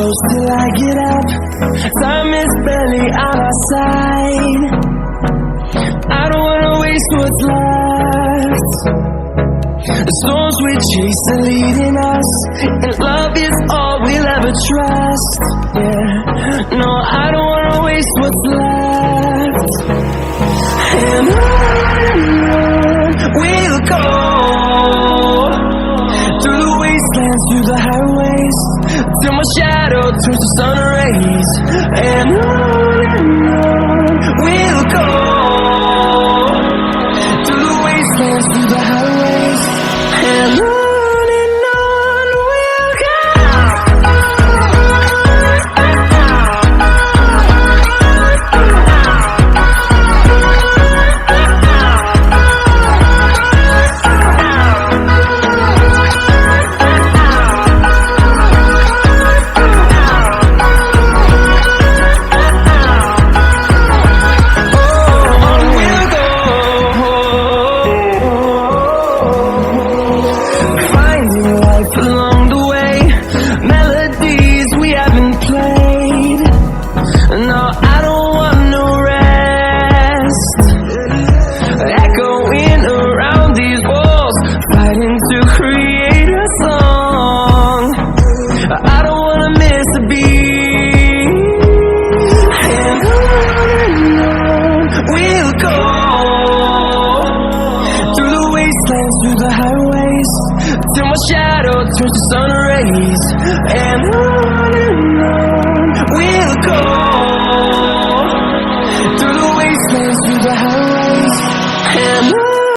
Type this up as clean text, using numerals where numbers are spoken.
close till I get up. Time is barely on our side. I don't wanna waste what's left. The storms we chase are leading us, and love is all we'll ever trust. Yeah, no, I don't wanna waste what's left. And on we'll go, through the wastelands, through the highways, till my shadow turns to sun rays. And on we'll go, through the wastelands, through the highways, and on we'll go. Along the way, melodies we haven't played. No, I don't want no rest. Echoing around these walls, fighting to create a song. I don't wanna miss a beat. And on we'll go, through the wastelands, through the highways, till my shadow turns to sun rays. And on we'll go, through the wastelands, through the highways, and on.